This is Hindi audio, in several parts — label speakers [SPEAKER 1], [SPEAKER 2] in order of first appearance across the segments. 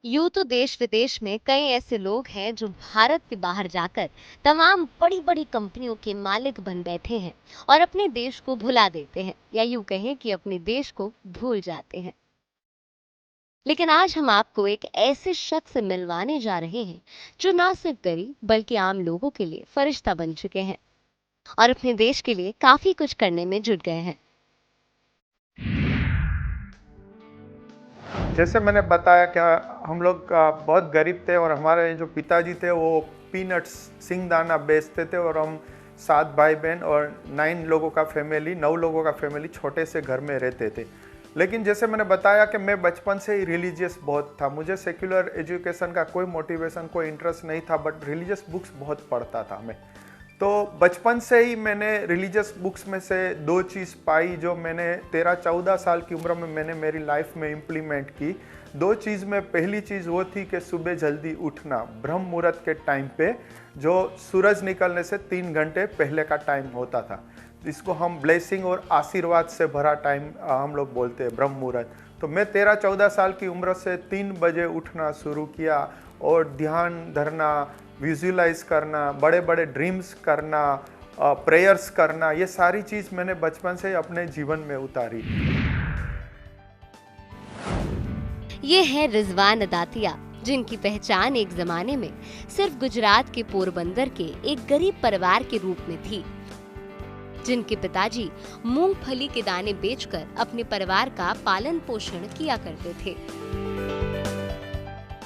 [SPEAKER 1] यूं तो देश विदेश में कई ऐसे लोग हैं जो भारत के बाहर जाकर तमाम बड़ी बड़ी कंपनियों के मालिक बन बैठे हैं और अपने देश को भुला देते हैं या यूं कहें कि अपने देश को भूल जाते हैं। लेकिन आज हम आपको एक ऐसे शख्स से मिलवाने जा रहे हैं जो ना सिर्फ गरीब बल्कि आम लोगों के लिए फरिश्ता बन चुके हैं और अपने देश के लिए काफी कुछ करने में जुट गए हैं।
[SPEAKER 2] जैसे मैंने बताया क्या हम लोग बहुत गरीब थे और हमारे जो पिताजी थे वो पीनट्स सिंगदाना बेचते थे और हम 7 भाई बहन और 9 लोगों का फैमिली छोटे से घर में रहते थे। लेकिन जैसे मैंने बताया कि मैं बचपन से ही रिलीजियस बहुत था, मुझे सेक्युलर एजुकेशन का कोई मोटिवेशन कोई इंटरेस्ट नहीं था, बट रिलीजियस बुक्स बहुत पढ़ता था मैं। तो बचपन से ही मैंने रिलीजियस बुक्स में से दो चीज़ पाई जो मैंने 13-14 साल की उम्र में मैंने मेरी लाइफ में इम्प्लीमेंट की। दो चीज़ में पहली चीज़ वो थी कि सुबह जल्दी उठना, ब्रह्म मुहूर्त के टाइम पे, जो सूरज निकलने से 3 घंटे पहले का टाइम होता था, जिसको हम ब्लेसिंग और आशीर्वाद से भरा टाइम हम लोग बोलते हैं, ब्रह्म मुहूर्त। तो मैं 13-14 साल की उम्र से 3 बजे उठना शुरू किया और ध्यान धरना, विजुलाइज करना, बड़े बड़े ड्रीम्स करना, प्रेयर्स करना, ये सारी चीज़ मैंने बचपन से ही अपने जीवन में उतारी।
[SPEAKER 1] ये है रिजवान अदातिया, जिनकी पहचान एक जमाने में सिर्फ गुजरात के पोरबंदर के एक गरीब परिवार के रूप में थी, जिनके पिताजी मूंगफली के दाने बेचकर अपने परिवार का पालन पोषण किया करते थे।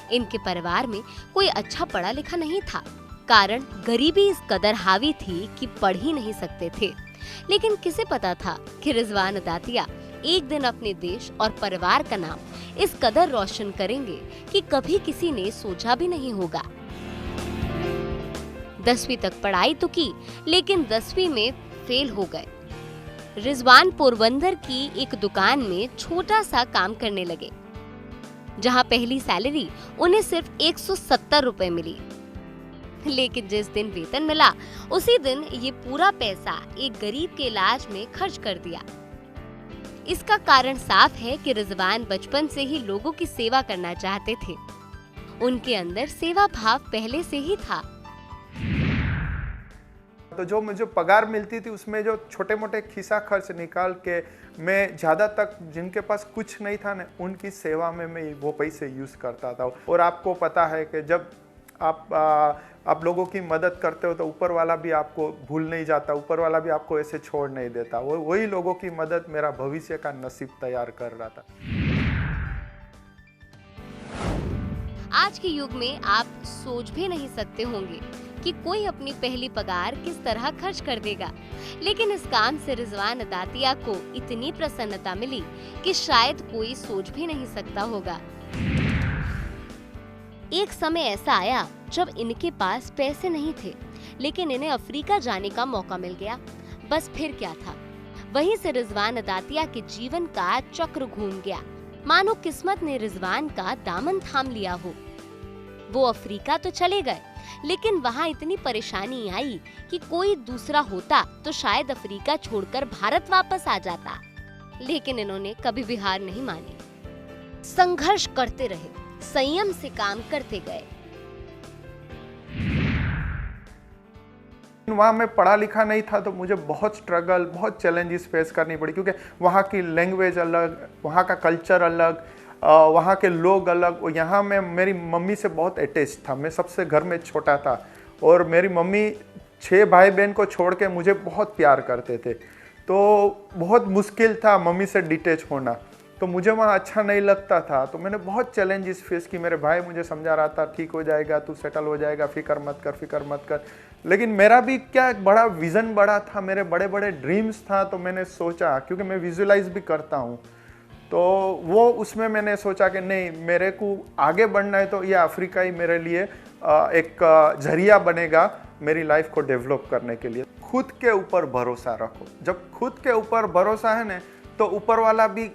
[SPEAKER 1] इनके परिवार में कोई अच्छा पढ़ा लिखा नहीं था, कारण गरीबी इस कदर हावी थी कि पढ़ ही नहीं सकते थे। लेकिन किसे पता था कि रिजवान अदातिया एक दिन अपने देश और परिवार का नाम इस कदर रोशन करेंगे कि कभी किसी ने सोचा भी नहीं होगा। 10वीं तक पढ़ाई तो की, लेकिन 10वीं में फेल हो गए। रिजवान पोरबंदर की एक दुकान में छोटा सा काम करने लगे, जहां पहली सैलरी उन्हें सिर्फ 170 रुपए मिली। लेकिन जिस दिन वेतन मिला उसी दिन ये पूरा पैसा एक गरीब के इलाज में खर्च कर दिया। इसका कारण साफ है कि रिजवान बचपन से ही लोगों की सेवा करना चाहते थे। उनके अंदर सेवा भाव पहले से ही था।
[SPEAKER 2] तो जो मुझे पगार मिलती थी उसमें जो छोटे मोटे खिस्सा खर्च निकाल के मैं ज़्यादा तक जिनके पास कुछ नहीं था ना, उनकी सेवा में मैं वो पैसे यूज़ करता था। और आपको पता है कि जब आप लोगों की मदद करते हो तो ऊपर वाला भी आपको भूल नहीं जाता, ऊपर वाला भी आपको ऐसे छोड़ नहीं देता। वही लोगों की मदद मेरा भविष्य का नसीब तैयार कर रहा था।
[SPEAKER 1] आज के युग में आप सोच भी नहीं सकते होंगे कि कोई अपनी पहली पगार किस तरह खर्च कर देगा। लेकिन इस काम से रिजवान अदातिया को इतनी प्रसन्नता मिली कि शायद कोई सोच भी नहीं सकता होगा। एक समय ऐसा आया जब इनके पास पैसे नहीं थे, लेकिन इन्हें अफ्रीका जाने का मौका मिल गया। बस फिर क्या था, वहीं से रिजवान अदातिया के जीवन का चक्र घूम गया, मानो किस्मत ने रिजवान का दामन थाम लिया हो। वो अफ्रीका तो चले गए, लेकिन वहाँ इतनी परेशानी आई कि कोई दूसरा होता तो शायद अफ्रीका छोड़कर भारत वापस आ जाता। लेकिन इन्होंने कभी भी हार नहीं मानी, संघर्ष करते रहे, संयम से काम करते गए।
[SPEAKER 2] वहाँ मैं पढ़ा लिखा नहीं था तो मुझे बहुत स्ट्रगल, बहुत चैलेंजेस फेस करनी पड़ी, क्योंकि वहाँ की लैंग्वेज अलग, वहाँ का कल्चर अलग, वहाँ के लोग अलग। और यहाँ मैं मेरी मम्मी से बहुत अटैच था, मैं सबसे घर में छोटा था और मेरी मम्मी 6 भाई बहन को छोड़ के मुझे बहुत प्यार करते थे। तो बहुत मुश्किल था मम्मी से डिटैच होना, तो मुझे वहाँ अच्छा नहीं लगता था। तो मैंने बहुत चैलेंजेस फेस की। मेरे भाई मुझे समझा रहा था, ठीक हो जाएगा, तू सेटल हो जाएगा, फिक्र मत कर, फिक्र मत कर। लेकिन मेरा भी क्या एक बड़ा विज़न बड़ा था, मेरे बड़े बड़े ड्रीम्स था। तो मैंने सोचा, क्योंकि मैं विजुलाइज भी करता हूँ, तो वो उसमें मैंने सोचा कि नहीं, मेरे को आगे बढ़ना है तो ये अफ्रीका ही मेरे लिए एक जरिया बनेगा मेरी लाइफ को डेवलप करने के लिए। खुद के ऊपर भरोसा रखो। जब खुद के ऊपर भरोसा है ना, तो ऊपर वाला भी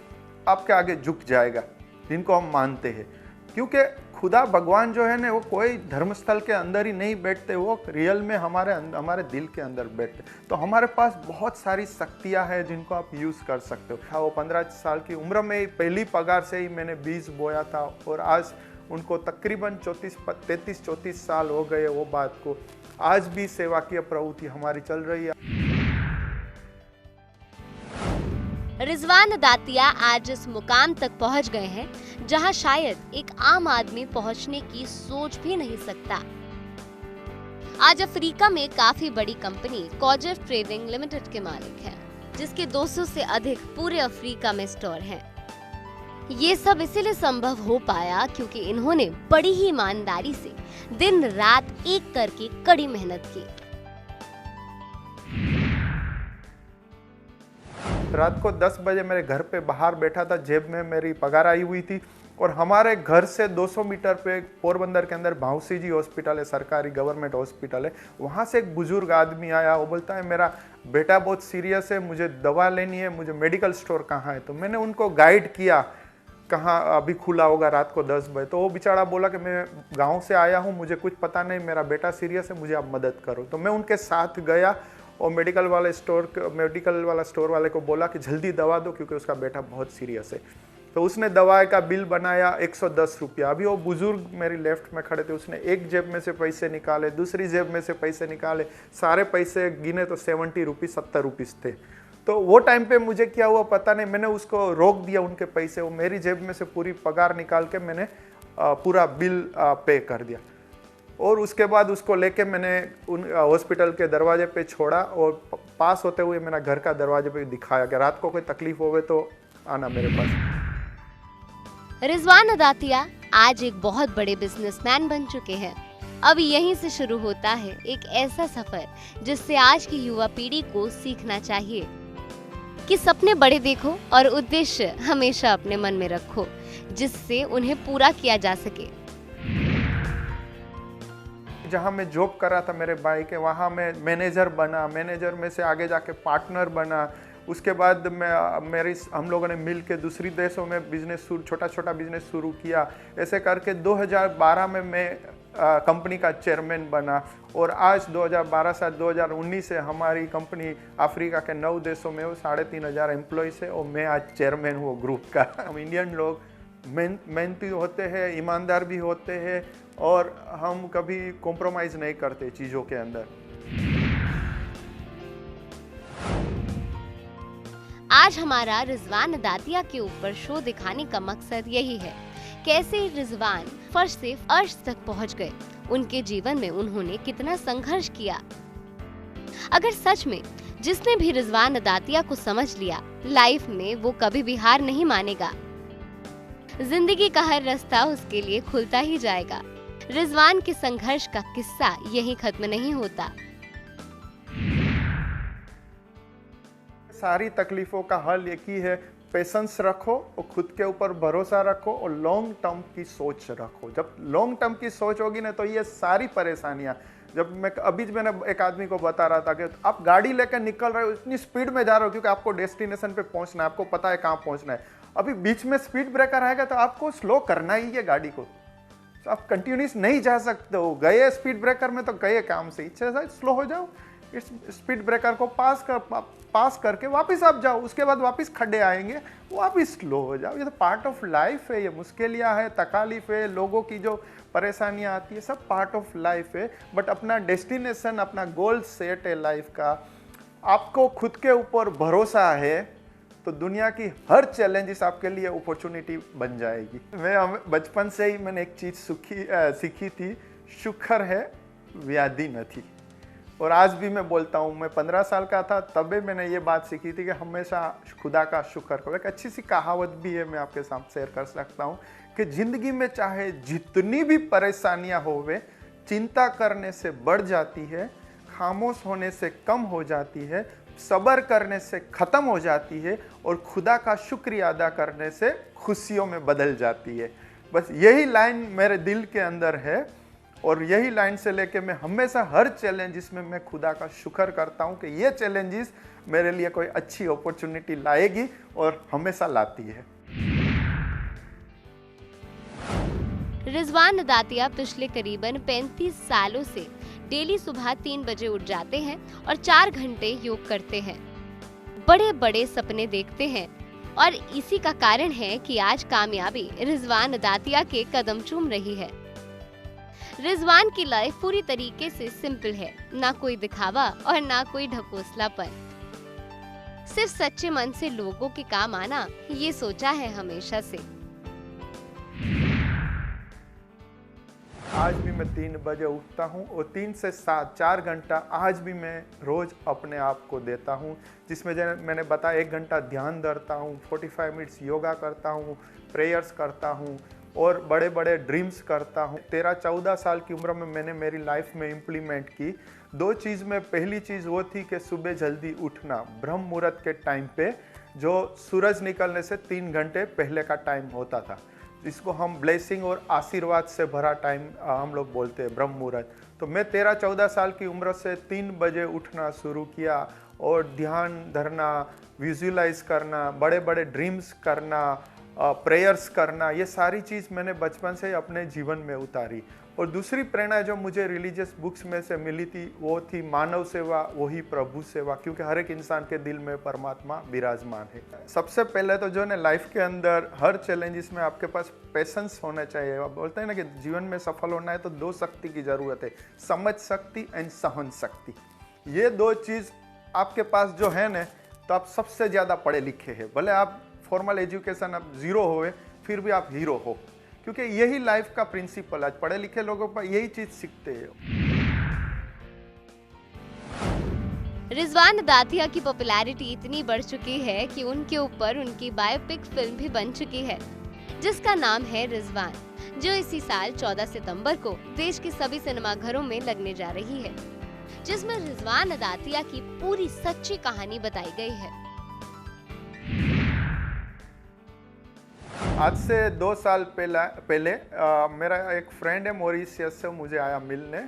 [SPEAKER 2] आपके आगे झुक जाएगा, जिनको हम मानते हैं। क्योंकि खुदा भगवान जो है ना, वो कोई धर्मस्थल के अंदर ही नहीं बैठते, वो रियल में हमारे दिल के अंदर बैठते। तो हमारे पास बहुत सारी शक्तियां हैं जिनको आप यूज़ कर सकते हो। वो 15 साल की उम्र में पहली पगार से ही मैंने बीज बोया था और आज उनको तकरीबन 33-34 साल हो गए वो बात को। आज भी सेवाकीय प्रवृत्ति हमारी चल रही है।
[SPEAKER 1] रिजवान दातिया आज इस मुकाम तक पहुंच गए हैं जहां शायद एक आम आदमी पहुंचने की सोच भी नहीं सकता। आज अफ्रीका में काफी बड़ी कंपनी कॉजेफ ट्रेडिंग लिमिटेड के मालिक हैं, जिसके 200 से अधिक पूरे अफ्रीका में स्टोर हैं। ये सब इसीलिए संभव हो पाया क्योंकि इन्होंने बड़ी ही ईमानदारी से दिन रात एक करके कड़ी मेहनत की।
[SPEAKER 2] रात को 10 बजे मेरे घर पे बाहर बैठा था, जेब में मेरी पगार आई हुई थी और हमारे घर से 200 मीटर पे पोरबंदर के अंदर भावसी जी हॉस्पिटल है, सरकारी गवर्नमेंट हॉस्पिटल है। वहाँ से एक बुजुर्ग आदमी आया, वो बोलता है मेरा बेटा बहुत सीरियस है, मुझे दवा लेनी है, मुझे मेडिकल स्टोर कहाँ है। तो मैंने उनको गाइड किया कहाँ अभी खुला होगा रात को 10 बजे। तो वो बेचारा बोला कि मैं गाँव से आया हूँ, मुझे कुछ पता नहीं, मेरा बेटा सीरियस है, मुझे आप मदद करो। तो मैं उनके साथ गया और मेडिकल वाला स्टोर वाले को बोला कि जल्दी दवा दो क्योंकि उसका बेटा बहुत सीरियस है। तो उसने दवाई का बिल बनाया 110 रुपया। अभी वो बुजुर्ग मेरी लेफ्ट में खड़े थे, उसने एक जेब में से पैसे निकाले, दूसरी जेब में से पैसे निकाले, सारे पैसे गिने तो 70 रुपीज़ 70 रुपीज़ थे। तो वो टाइम पे मुझे क्या हुआ पता नहीं, मैंने उसको रोक दिया उनके पैसे। वो मेरी जेब में से पूरी पगार निकाल के मैंने पूरा बिल पे कर दिया और उसके बाद उसको लेके मैंने उन हॉस्पिटल के दरवाजे पे छोड़ा और पास होते हुए मेरा घर का दरवाजे पे दिखाया कि रात को कोई तकलीफ होवे तो आना मेरे पास।
[SPEAKER 1] रिजवान दातिया आज एक बहुत बड़े बिजनेसमैन बन चुके हैं। अब यहीं से शुरू होता है एक ऐसा सफर जिससे आज की युवा पीढ़ी को सीखना चाहिए कि सपने बड़े देखो और उद्देश्य हमेशा अपने मन में रखो, जिससे उन्हें पूरा किया जा सके।
[SPEAKER 2] जहाँ मैं जॉब कर रहा था मेरे भाई के, वहाँ मैं मैनेजर बना, मैनेजर में से आगे जाके पार्टनर बना। उसके बाद हम लोगों ने मिल के दूसरी देशों में छोटा छोटा बिजनेस शुरू किया। ऐसे करके 2012 में मैं कंपनी का चेयरमैन बना और आज 2012 से 2019 से हमारी कंपनी अफ्रीका के 9 देशों में 3,500 एम्प्लॉयज़ है और मैं आज चेयरमैन हूँ ग्रुप का। हम इंडियन लोग मेहनती होते हैं, ईमानदार भी होते हैं और हम कभी कॉम्प्रोमाइज़ नहीं करते चीज़ों के अंदर।
[SPEAKER 1] आज हमारा रिजवान दातिया के ऊपर शो दिखाने का मकसद यही है, कैसे रिजवान फर्श से अर्श तक पहुंच गए, उनके जीवन में उन्होंने कितना संघर्ष किया। अगर सच में जिसने भी रिजवान दातिया को समझ लिया, लाइफ में वो कभी भी हार नहीं मानेगा। जिंदगी का हर रास्ता उसके लिए खुलता ही जाएगा। रिजवान के संघर्ष का किस्सा यहीं खत्म नहीं होता।
[SPEAKER 2] सारी तकलीफों का हल एक ही है, पेशेंस रखो और खुद के ऊपर भरोसा रखो और लॉन्ग टर्म की सोच रखो। जब लॉन्ग टर्म की सोच होगी ना तो ये सारी परेशानियां, जब मैंने एक आदमी को बता रहा था कि आप गाड़ी लेकर निकल रहे हो, इतनी स्पीड में जा रहे हो क्योंकि आपको डेस्टिनेशन पे पहुंचना है, आपको पता है कहाँ पहुंचना है। अभी बीच में स्पीड ब्रेकर आएगा तो आपको स्लो करना ही है गाड़ी को, तो आप कंटिन्यूस नहीं जा सकते हो। गए स्पीड ब्रेकर में तो गए काम से, इच्छा से स्लो हो जाओ, इस स्पीड ब्रेकर को पास करके वापस आप जाओ, उसके बाद वापस खड्डे आएंगे, वापस स्लो हो जाओ। ये तो पार्ट ऑफ लाइफ है, ये मुश्किलियाँ है, तकालीफ है, लोगों की जो परेशानियाँ आती है, सब पार्ट ऑफ लाइफ है। बट अपना डेस्टिनेशन, अपना गोल सेट है लाइफ का, आपको खुद के ऊपर भरोसा है तो दुनिया की हर चैलेंजेस आपके लिए अपॉर्चुनिटी बन जाएगी। मैं बचपन से ही मैंने एक चीज़ सीखी थी, शुक्र है व्याधि न थी। और आज भी मैं बोलता हूँ, मैं 15 साल का था तभी मैंने ये बात सीखी थी कि हमेशा खुदा का शुक्र करो। एक अच्छी सी कहावत भी है, मैं आपके साथ शेयर कर सकता हूँ कि ज़िंदगी में चाहे जितनी भी परेशानियाँ होवे, चिंता करने से बढ़ जाती है, खामोश होने से कम हो जाती है, सब्र करने से ख़त्म हो जाती है और खुदा का शुक्रिया अदा करने से खुशियों में बदल जाती है। बस यही लाइन मेरे दिल के अंदर है और यही लाइन से लेके मैं हमेशा हर चैलेंजेस में मैं खुदा का शुक्र करता हूँ कि ये चैलेंजेस मेरे लिए कोई अच्छी अपॉर्चुनिटी लाएगी और हमेशा लाती है।
[SPEAKER 1] रिजवान दातिया पिछले करीबन 35 सालों से डेली सुबह 3 बजे उठ जाते हैं और 4 घंटे योग करते हैं। बड़े बड़े सपने देखते हैं, और इसी का कारण है कि आज कामयाबी रिजवान दातिया के कदम चूम रही है। रिजवान की लाइफ पूरी तरीके से सिंपल है, ना कोई दिखावा और ना कोई ढकोसलापन। सिर्फ सच्चे मन से लोगों के काम आना, ये सोचा है हमेशा से।
[SPEAKER 2] आज भी मैं 3 बजे उठता हूँ और 3 से 7 4 घंटा आज भी मैं रोज़ अपने आप को देता हूँ, जिसमें मैंने बताया 1 घंटा ध्यान धरता हूँ, 45 मिनट्स योगा करता हूँ, प्रेयर्स करता हूँ और बड़े बड़े ड्रीम्स करता हूँ। 13-14 साल की उम्र में मैंने मेरी लाइफ में इम्प्लीमेंट की 2 चीज़ में। पहली चीज़ वो थी कि सुबह जल्दी उठना, ब्रह्म मुहूर्त के टाइम पे, जो सूरज निकलने से 3 घंटे पहले का टाइम होता था, जिसको हम ब्लेसिंग और आशीर्वाद से भरा टाइम हम लोग बोलते हैं, ब्रह्म मुहूर्त। तो मैं 13-14 साल की उम्र से 3 बजे उठना शुरू किया और ध्यान धरना, विजुअलाइज करना, बड़े बड़े ड्रीम्स करना, प्रेयर्स करना, ये सारी चीज़ मैंने बचपन से ही अपने जीवन में उतारी। और दूसरी प्रेरणा जो मुझे रिलीजियस बुक्स में से मिली थी वो थी मानव सेवा वही प्रभु सेवा, क्योंकि हर एक इंसान के दिल में परमात्मा विराजमान है। सबसे पहले तो जो है लाइफ के अंदर हर चैलेंजेस में आपके पास पेशेंस होना चाहिए। आप बोलते हैं ना कि जीवन में सफल होना है तो 2 शक्ति की ज़रूरत है, समझ शक्ति एंड सहन शक्ति। ये 2 चीज़ आपके पास जो है ना, तो आप सबसे ज़्यादा पढ़े लिखे हैं। भले आप फॉर्मल एजुकेशन आप 0 होए फिर भी आप हीरो हो, क्योंकि यही लाइफ का प्रिंसिपल, आज पढ़े लिखे लोगों पर यही चीज सीखते हैं।
[SPEAKER 1] रिजवान दातिया की पॉपुलैरिटी इतनी बढ़ चुकी है कि उनके ऊपर उनकी बायोपिक फिल्म भी बन चुकी है, जिसका नाम है रिजवान, जो इसी साल 14 सितंबर को देश के सभी सिनेमाघरों में लगने जा रही है, जिसमें रिजवान दातिया की पूरी सच्ची कहानी बताई गई है।
[SPEAKER 2] आज से 2 साल पहले मेरा एक फ्रेंड है मॉरिशियस से, मुझे आया मिलने,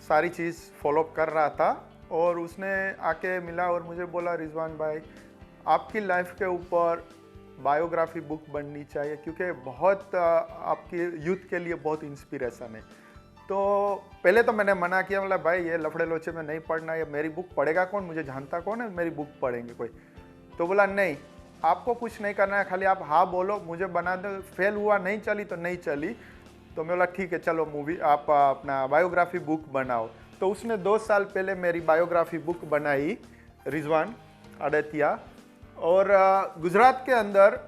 [SPEAKER 2] सारी चीज़ फॉलो कर रहा था और उसने आके मिला और मुझे बोला, रिजवान भाई आपकी लाइफ के ऊपर बायोग्राफी बुक बननी चाहिए, क्योंकि बहुत आपकी यूथ के लिए बहुत इंस्पिरेशन है। तो पहले तो मैंने मना किया, मतलब भाई ये लफड़े लोचे में नहीं पढ़ना, ये मेरी बुक पढ़ेगा कौन, मुझे जानता कौन है, मेरी बुक पढ़ेंगे कोई। तो बोला नहीं, आपको कुछ नहीं करना है, खाली आप हाँ बोलो, मुझे बना दो, फेल हुआ, नहीं चली तो नहीं चली। तो मैं बोला ठीक है चलो मूवी आप अपना बायोग्राफी बुक बनाओ। तो उसने 2 साल पहले मेरी बायोग्राफी बुक बनाई, रिजवान दातिया, और गुजरात के अंदर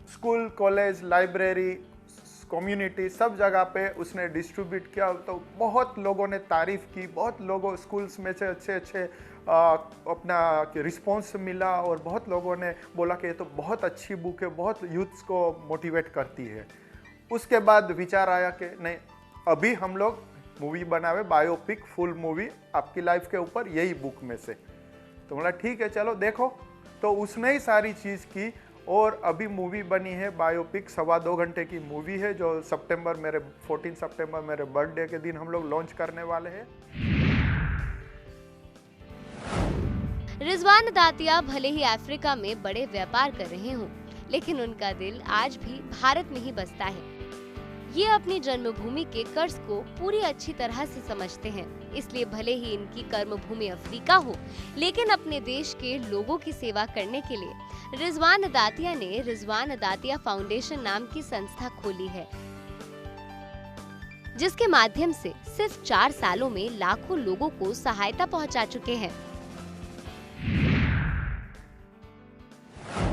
[SPEAKER 2] स्कूल, कॉलेज, लाइब्रेरी, कम्युनिटी, सब जगह पे उसने डिस्ट्रीब्यूट किया। तो बहुत लोगों ने तारीफ़ की, बहुत लोगों स्कूल्स में से अच्छे अपना रिस्पॉन्स मिला और बहुत लोगों ने बोला कि ये तो बहुत अच्छी बुक है, बहुत यूथ्स को मोटिवेट करती है। उसके बाद विचार आया कि नहीं, अभी हम लोग मूवी बनावे, बायोपिक फुल मूवी आपकी लाइफ के ऊपर यही बुक में से। तो बोला ठीक है चलो देखो। तो उसने ही सारी चीज़ की और अभी मूवी बनी है बायोपिक, 2.25 घंटे की मूवी है, जो 14 सितंबर मेरे बर्थडे के दिन हम लोग लॉन्च करने वाले हैं।
[SPEAKER 1] रिजवान दातिया भले ही अफ्रीका में बड़े व्यापार कर रहे हों, लेकिन उनका दिल आज भी भारत में ही बसता है। ये अपनी जन्मभूमि के कर्ज को पूरी अच्छी तरह से समझते हैं, इसलिए भले ही इनकी कर्मभूमि अफ्रीका हो, लेकिन अपने देश के लोगों की सेवा करने के लिए रिजवान दातिया ने रिजवान दातिया फाउंडेशन नाम की संस्था खोली है, जिसके माध्यम से सिर्फ 4 सालों में लाखों लोगों को सहायता पहुंचा चुके हैं।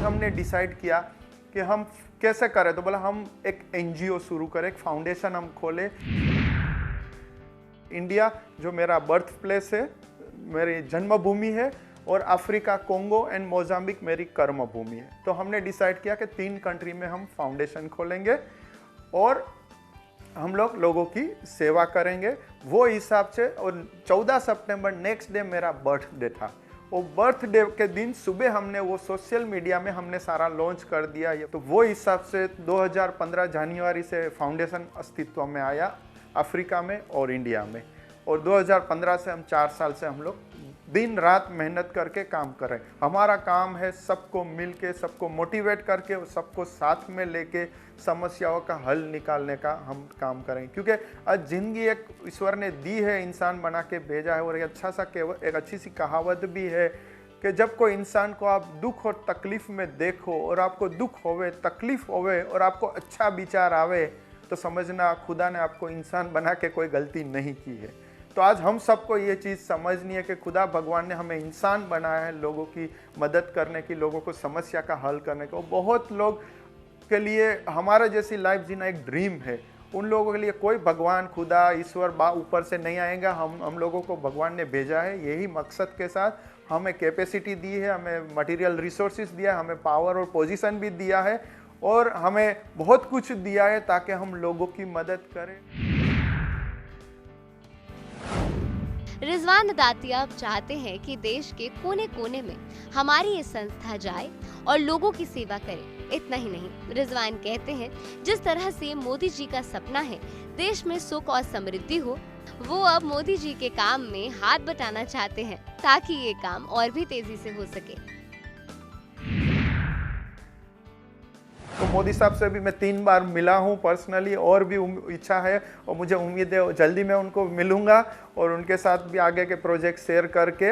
[SPEAKER 2] हमने डिसाइड किया कि हम कैसे करें, तो बोला हम एक एनजीओ शुरू करें, एक फाउंडेशन हम खोले। इंडिया जो मेरा बर्थ प्लेस है, मेरी जन्मभूमि है, और अफ्रीका, कोंगो एंड मोजाम्बिक मेरी कर्मभूमि है। तो हमने डिसाइड किया कि 3 कंट्री में हम फाउंडेशन खोलेंगे और हम लोग लोगों की सेवा करेंगे वो हिसाब से। और 14 सितंबर नेक्स्ट डे मेरा बर्थडे था। वो बर्थडे के दिन सुबह हमने वो सोशल मीडिया में हमने सारा लॉन्च कर दिया। तो वो हिसाब से 2015 जनवरी से फाउंडेशन अस्तित्व में आया अफ्रीका में और इंडिया में। और 2015 से हम 4 साल से हम लोग दिन रात मेहनत करके काम कर रहे हैं। हमारा काम है सबको मिल के, सबको मोटिवेट करके और सबको साथ में लेके समस्याओं का हल निकालने का हम काम करें। क्योंकि आज ज़िंदगी एक ईश्वर ने दी है, इंसान बना के भेजा है। और एक अच्छी सी कहावत भी है कि जब कोई इंसान को आप दुख और तकलीफ में देखो और आपको दुख होवे, तकलीफ होवे और आपको अच्छा विचार आवे, तो समझना खुदा ने आपको इंसान बना के कोई गलती नहीं की है। तो आज हम सबको ये चीज़ समझनी है कि खुदा भगवान ने हमें इंसान बनाया है लोगों की मदद करने की, लोगों को समस्या का हल करने का। बहुत लोग के लिए हमारा जैसी लाइफ जीना एक ड्रीम है। उन लोगों के लिए कोई भगवान, खुदा, ईश्वर ऊपर से नहीं आएगा। हम लोगों को भगवान ने भेजा है यही मकसद के साथ। हमें कैपेसिटी दी है, हमें मटेरियल रिसोर्सेज दिया है, हमें पावर और पोजीशन भी दिया है और हमें बहुत कुछ दिया है ताकि हम लोगों की मदद करें।
[SPEAKER 1] रिजवान दातिया चाहते हैं कि देश के कोने कोने में हमारी ये संस्था जाए और लोगों की सेवा करे। इतना ही नहीं, रिजवान कहते हैं जिस तरह से मोदी जी का सपना है देश में सुख और समृद्धि हो, वो अब मोदी जी के काम में हाथ बटाना चाहते हैं ताकि ये काम और भी तेजी से हो सके।
[SPEAKER 2] तो मोदी साहब से भी मैं 3 बार मिला हूँ पर्सनली, और भी इच्छा है और मुझे उम्मीद है जल्दी मैं उनको मिलूँगा और उनके साथ भी आगे के प्रोजेक्ट शेयर करके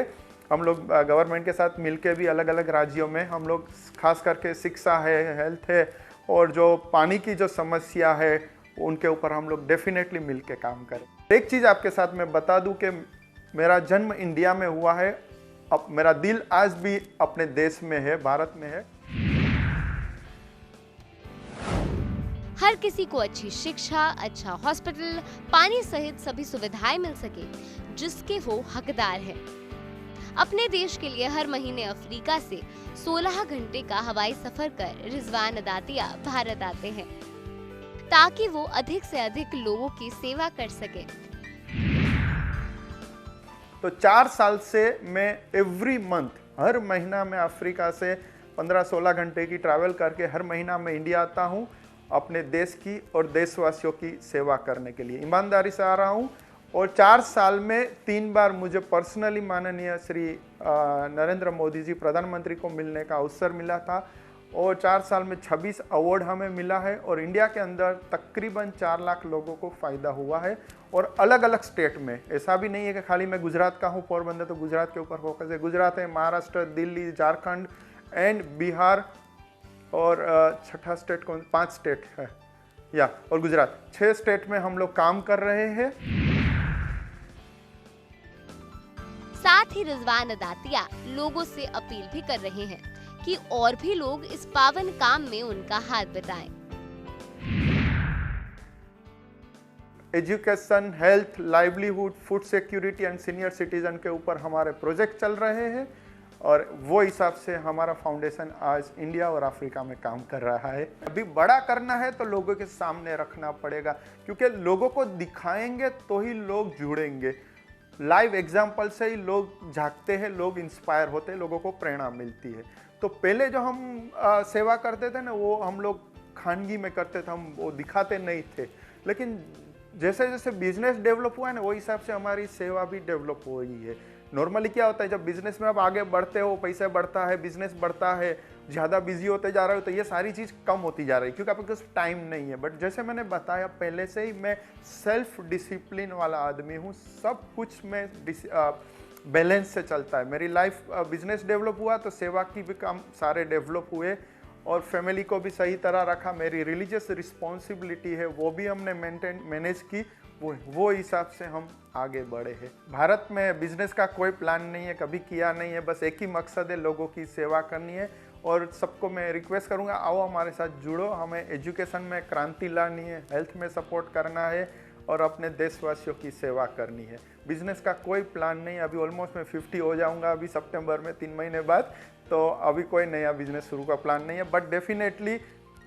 [SPEAKER 2] हम लोग गवर्नमेंट के साथ मिलके भी अलग अलग राज्यों में हम लोग खास करके शिक्षा है, हेल्थ है और जो पानी की जो समस्या है उनके ऊपर हम लोग डेफिनेटली मिल के काम करें। एक चीज़ आपके साथ मैं बता दूं कि मेरा जन्म इंडिया में हुआ है, अब मेरा दिल आज भी अपने देश में है, भारत में है।
[SPEAKER 1] हर किसी को अच्छी शिक्षा, अच्छा हॉस्पिटल, पानी सहित सभी सुविधाएं मिल सके जिसके वो हकदार है। अपने देश के लिए हर महीने अफ्रीका से 16 घंटे का हवाई सफर कर रिजवान दातिया भारत आते हैं ताकि वो अधिक से अधिक लोगों की सेवा कर सके।
[SPEAKER 2] तो 4 साल से मैं एवरी मंथ, हर महीना में अफ्रीका से 15-16 घंटे की ट्रैवल करके हर महीना मैं इंडिया आता हूँ अपने देश की और देशवासियों की सेवा करने के लिए। ईमानदारी से आ रहा हूँ और 4 साल में 3 बार मुझे पर्सनली माननीय श्री नरेंद्र मोदी जी प्रधानमंत्री को मिलने का अवसर मिला था और 4 साल में 26 अवार्ड हमें मिला है और इंडिया के अंदर तकरीबन 4 लाख लोगों को फ़ायदा हुआ है। और अलग अलग स्टेट में, ऐसा भी नहीं है कि खाली मैं गुजरात का हूँ, पोरबंदर, तो गुजरात के ऊपर फोकस है। गुजरात है, महाराष्ट्र, दिल्ली, झारखंड एंड बिहार और छठा स्टेट कौन, 5 स्टेट है या, और गुजरात, 6 स्टेट में हम लोग काम कर रहे हैं।
[SPEAKER 1] साथ ही रिजवान दातिया लोगों से अपील भी कर रहे हैं कि और भी लोग इस पावन काम में उनका हाथ बटाएं।
[SPEAKER 2] Education, health, livelihood, food security and senior citizen के ऊपर हमारे प्रोजेक्ट चल रहे हैं और वो हिसाब से हमारा फाउंडेशन आज इंडिया और अफ्रीका में काम कर रहा है। अभी बड़ा करना है तो लोगों के सामने रखना पड़ेगा, क्योंकि लोगों को दिखाएंगे तो ही लोग जुड़ेंगे। लाइव एग्जाम्पल से ही लोग झांकते हैं, लोग इंस्पायर होते हैं, लोगों को प्रेरणा मिलती है। तो पहले जो हम सेवा करते थे ना, वो हम लोग खानगी में करते थे, हम वो दिखाते नहीं थे। लेकिन जैसे जैसे बिजनेस डेवलप हुआ है ना, वो हिसाब से हमारी सेवा भी डेवलप हो रही है। नॉर्मली क्या होता है, जब बिजनेस में आप आगे बढ़ते हो, पैसा बढ़ता है, बिजनेस बढ़ता है, ज़्यादा बिजी होते जा रहे हो, तो ये सारी चीज़ कम होती जा रही है क्योंकि आपके पास टाइम नहीं है। बट जैसे मैंने बताया पहले से ही, मैं सेल्फ डिसिप्लिन वाला आदमी हूँ। सब कुछ में बैलेंस से चलता है। मेरी लाइफ बिजनेस डेवलप हुआ तो सेवा की भी काम सारे डेवलप हुए और फैमिली को भी सही तरह रखा। मेरी रिलीजियस रिस्पॉन्सिबिलिटी है वो भी हमने मैनेज की, वो हिसाब से हम आगे बढ़े हैं। भारत में बिजनेस का कोई प्लान नहीं है, कभी किया नहीं है, बस एक ही मकसद है, लोगों की सेवा करनी है। और सबको मैं रिक्वेस्ट करूंगा, आओ हमारे साथ जुड़ो। हमें एजुकेशन में क्रांति लानी है, हेल्थ में सपोर्ट करना है और अपने देशवासियों की सेवा करनी है। बिजनेस का कोई प्लान नहीं, अभी ऑलमोस्ट मैं 50 हो जाऊंगा अभी सितंबर में, 3 महीने बाद, तो अभी कोई नया बिजनेस शुरू का प्लान नहीं है। बट डेफिनेटली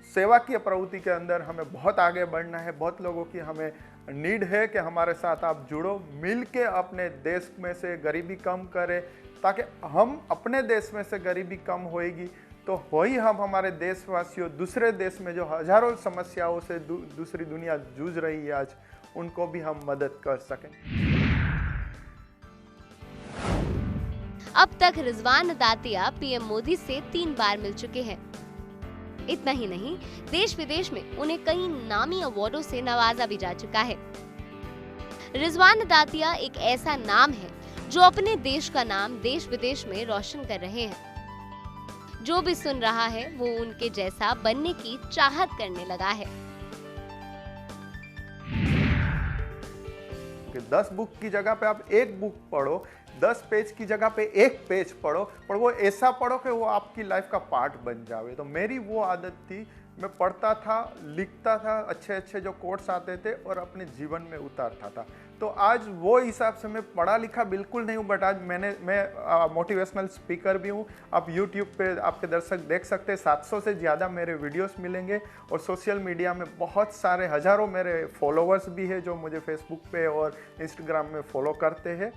[SPEAKER 2] सेवा की प्रवृत्ति के अंदर हमें बहुत आगे बढ़ना है। बहुत लोगों की हमें नीड है कि हमारे साथ आप जुड़ो, मिल के अपने देश में से गरीबी कम करें, ताकि हम अपने देश में से गरीबी कम होएगी तो वही हम हमारे देशवासियों दूसरे देश में जो हजारों समस्याओं से दूसरी दुनिया जूझ रही है आज, उनको भी हम मदद कर सकें।
[SPEAKER 1] अब तक रिजवान दातिया पीएम मोदी से 3 बार मिल चुके हैं। इतना ही नहीं, देश विदेश में उन्हें कई नामी अवार्डों से नवाजा भी जा चुका है। रिजवान दातिया एक ऐसा नाम है जो अपने देश का नाम देश विदेश में रोशन कर रहे हैं। जो भी सुन रहा है वो उनके जैसा बनने की चाहत करने लगा है।
[SPEAKER 2] कि 10 बुक की जगह पे आप एक बुक पढ़ो, 10 पेज की जगह पे एक पेज पढ़ो, पर वो ऐसा पढ़ो कि वो आपकी लाइफ का पार्ट बन जावे। तो मेरी वो आदत थी, मैं पढ़ता था, लिखता था, अच्छे अच्छे जो कोट्स आते थे और अपने जीवन में उतारता था। तो आज वो हिसाब से मैं पढ़ा लिखा बिल्कुल नहीं हूँ, बट आज मैं मोटिवेशनल स्पीकर भी हूँ। आप यूट्यूब पे आपके दर्शक देख सकते हैं, 700 से ज़्यादा मेरे वीडियोस मिलेंगे और सोशल मीडिया में बहुत सारे हज़ारों मेरे फॉलोअर्स भी हैं जो मुझे फेसबुक पे और इंस्टाग्राम में फॉलो करते हैं।